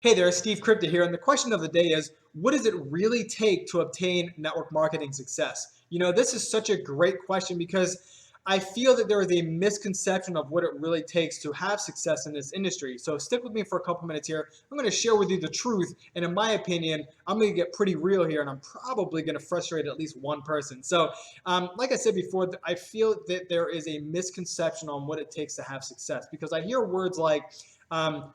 Hey there, Steve Crypto here, and the question of the day is, what does it really take to obtain network marketing success? This is such a great question because I feel that there is a misconception of what it really takes to have success in this industry. So stick with me for a couple minutes here. I'm going to share with you the truth, and in my opinion, I'm going to get pretty real here, and I'm probably going to frustrate at least one person. So, like I said before, I feel that there is a misconception on what it takes to have success because I hear words like,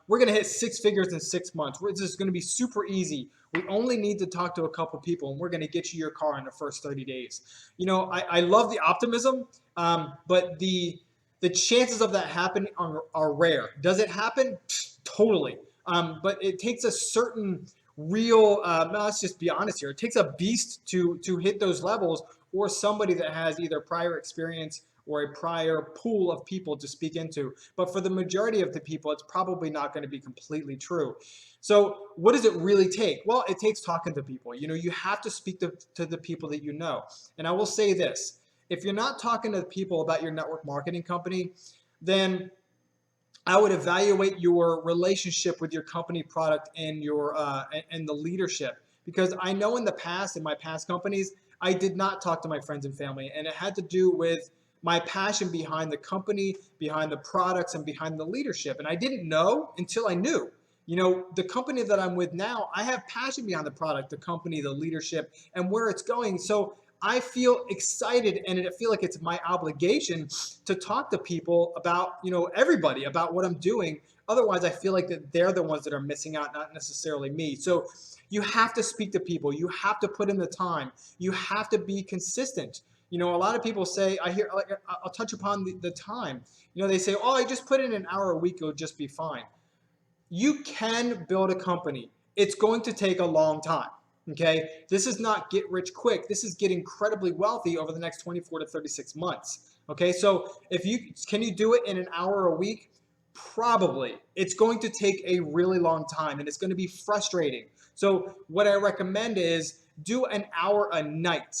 we're going to hit six figures in 6 months. This is going to be super easy. We only need to talk to a couple people and we're going to get you your car in the first 30 days. I love the optimism, but the chances of that happening are rare. Does it happen? Totally. But it takes a certain real, let's just be honest here. It takes a beast to hit those levels, or somebody that has either prior experience or a prior pool of people to speak into. But for the majority of the people, it's probably not going to be completely true. So what does it really take? Well, it takes talking to people. You have to speak to the people that you know. And I will say this, if you're not talking to people about your network marketing company, then I would evaluate your relationship with your company product and your and the leadership, because I know in the past, in my past companies, I did not talk to my friends and family, and it had to do with my passion behind the company, behind the products, and behind the leadership. And I didn't know until I knew. The company that I'm with now, I have passion behind the product, the company, the leadership, and where it's going. So I feel excited, and I feel like it's my obligation to talk to people about, everybody about what I'm doing. Otherwise, I feel like that they're the ones that are missing out, not necessarily me. So you have to speak to people. You have to put in the time. You have to be consistent. A lot of people say, I'll touch upon the time. They say, oh, I just put in an hour a week, it'll just be fine. You can build a company. It's going to take a long time. Okay. This is not get rich quick. This is get incredibly wealthy over the next 24 to 36 months. Okay. So can you do it in an hour a week? Probably. It's going to take a really long time and it's going to be frustrating. So what I recommend is do an hour a night,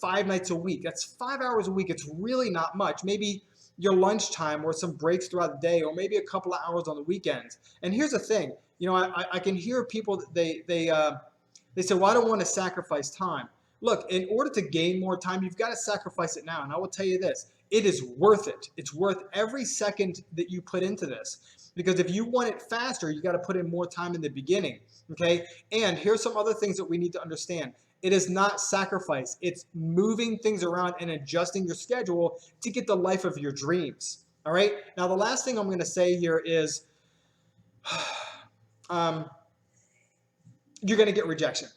5 nights a week. That's 5 hours a week. It's really not much. Maybe your lunchtime or some breaks throughout the day, or maybe a couple of hours on the weekends. And here's the thing, I can hear people that they say, well, I don't want to sacrifice time. Look, in order to gain more time, you've got to sacrifice it now. And I will tell you this, it is worth it. It's worth every second that you put into this. Because if you want it faster, you got to put in more time in the beginning. Okay. And here's some other things that we need to understand. It is not sacrifice. It's moving things around and adjusting your schedule to get the life of your dreams. All right. Now, the last thing I'm going to say here is, you're going to get rejection.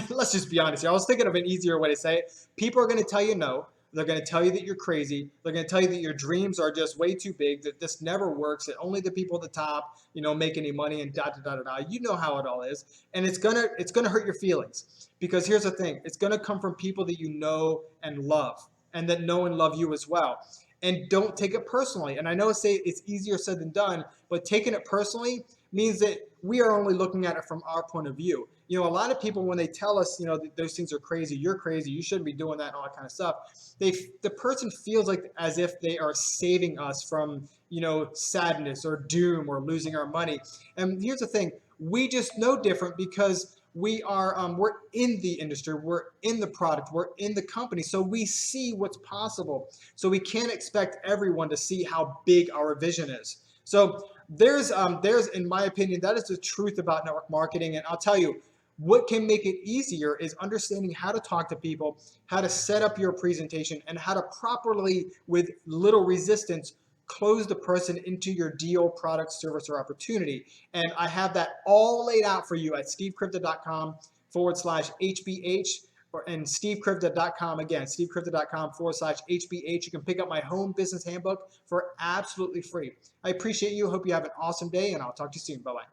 Let's just be honest here. I was thinking of an easier way to say it. People are going to tell you no. They're going to tell you that you're crazy. They're going to tell you that your dreams are just way too big, that this never works, that only the people at the top, make any money, and da da da da da. You know how it all is. And it's gonna hurt your feelings. Because here's the thing, it's gonna come from people that you know and love, and that know and love you as well. And don't take it personally. And I know it's easier said than done, but taking it personally means that we are only looking at it from our point of view. A lot of people, when they tell us, that those things are crazy, you're crazy, you shouldn't be doing that and all that kind of stuff, the person feels like as if they are saving us from, sadness or doom or losing our money. And here's the thing, we just know different because we're in the industry, we're in the product, we're in the company, so we see what's possible. So we can't expect everyone to see how big our vision is. So there's in my opinion, that is the truth about network marketing. And I'll tell you, what can make it easier is understanding how to talk to people, how to set up your presentation, and how to properly, with little resistance, close the person into your deal, product, service, or opportunity. And I have that all laid out for you at stevecrypto.com/HBH, and stevecrypto.com, again, stevecrypto.com/HBH. You can pick up my home business handbook for absolutely free. I appreciate you. Hope you have an awesome day, and I'll talk to you soon. Bye-bye.